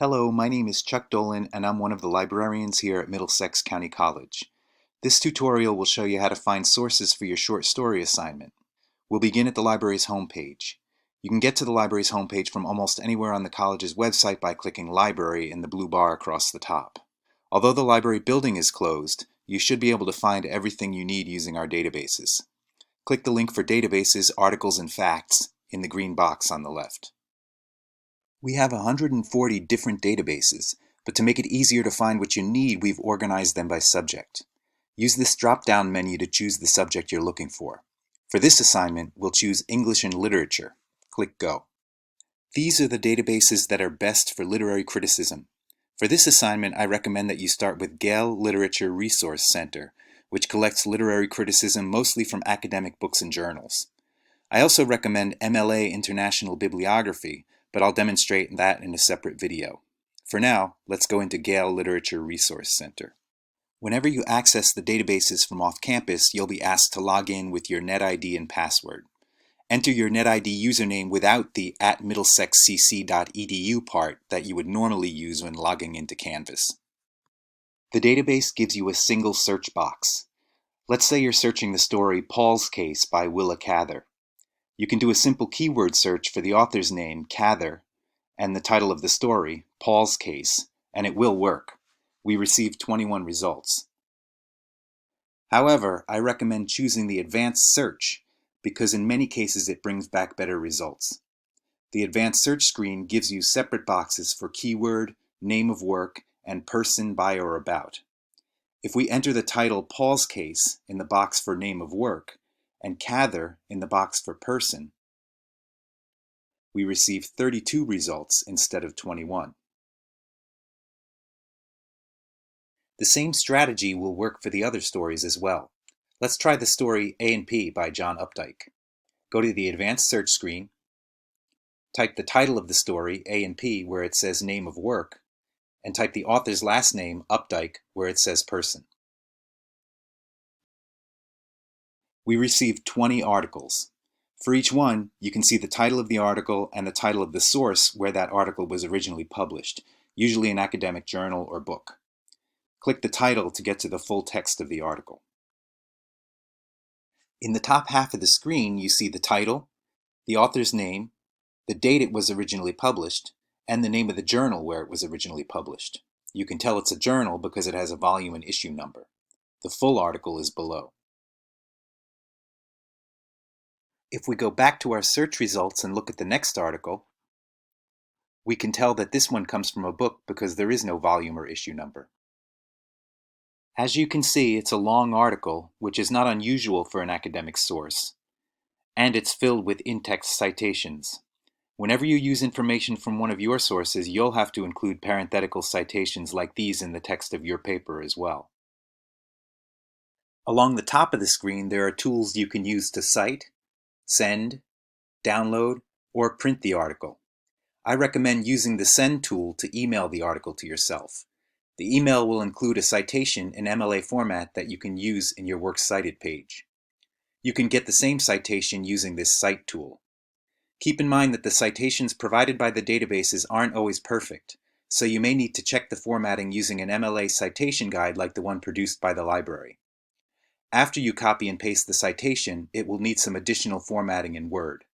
Hello, my name is Chuck Dolan and I'm one of the librarians here at Middlesex County College. This tutorial will show you how to find sources for your short story assignment. We'll begin at the library's homepage. You can get to the library's homepage from almost anywhere on the college's website by clicking Library in the blue bar across the top. Although the library building is closed, you should be able to find everything you need using our databases. Click the link for Databases, Articles, and Facts in the green box on the left. We have 140 different databases, but to make it easier to find what you need, we've organized them by subject. Use this drop-down menu to choose the subject you're looking for. For this assignment, we'll choose English and Literature. Click Go. These are the databases that are best for literary criticism. For this assignment, I recommend that you start with Gale Literature Resource Center, which collects literary criticism mostly from academic books and journals. I also recommend MLA International Bibliography, but I'll demonstrate that in a separate video. For now, let's go into Gale Literature Resource Center. Whenever you access the databases from off-campus, you'll be asked to log in with your NetID and password. Enter your NetID username without the @middlesexcc.edu part that you would normally use when logging into Canvas. The database gives you a single search box. Let's say you're searching the story Paul's Case by Willa Cather. You can do a simple keyword search for the author's name, Cather, and the title of the story, Paul's Case, and it will work. We received 21 results. However, I recommend choosing the advanced search because in many cases it brings back better results. The advanced search screen gives you separate boxes for keyword, name of work, and person, by, or about. If we enter the title Paul's Case in the box for name of work and Cather in the box for person, we receive 32 results instead of 21. The same strategy will work for the other stories as well. Let's try the story A&P by John Updike. Go to the advanced search screen, type the title of the story A&P where it says name of work, and type the author's last name, Updike, where it says person. We received 20 articles. For each one, you can see the title of the article and the title of the source where that article was originally published, usually an academic journal or book. Click the title to get to the full text of the article. In the top half of the screen, you see the title, the author's name, the date it was originally published, and the name of the journal where it was originally published. You can tell it's a journal because it has a volume and issue number. The full article is below. If we go back to our search results and look at the next article, we can tell that this one comes from a book because there is no volume or issue number. As you can see, it's a long article, which is not unusual for an academic source, and it's filled with in-text citations. Whenever you use information from one of your sources, you'll have to include parenthetical citations like these in the text of your paper as well. Along the top of the screen, there are tools you can use to cite, send, download, or print the article. I recommend using the Send tool to email the article to yourself. The email will include a citation in MLA format that you can use in your Works Cited page. You can get the same citation using this Cite tool. Keep in mind that the citations provided by the databases aren't always perfect, so you may need to check the formatting using an MLA citation guide like the one produced by the library. After you copy and paste the citation, it will need some additional formatting in Word.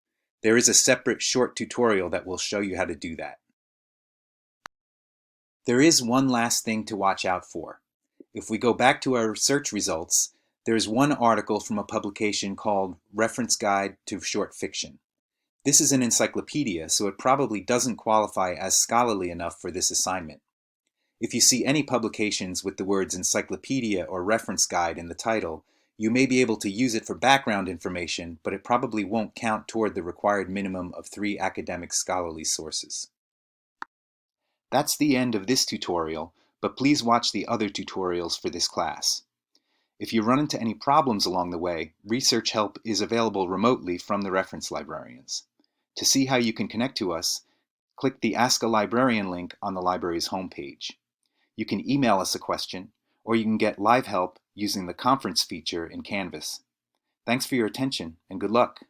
There is a separate short tutorial that will show you how to do that. There is one last thing to watch out for. If we go back to our search results, there is one article from a publication called Reference Guide to Short Fiction. This is an encyclopedia, so it probably doesn't qualify as scholarly enough for this assignment. If you see any publications with the words encyclopedia or reference guide in the title, you may be able to use it for background information, but it probably won't count toward the required minimum of 3 academic scholarly sources. That's the end of this tutorial, but please watch the other tutorials for this class. If you run into any problems along the way, research help is available remotely from the reference librarians. To see how you can connect to us, click the Ask a Librarian link on the library's homepage. You can email us a question, or you can get live help using the conference feature in Canvas. Thanks for your attention, and good luck.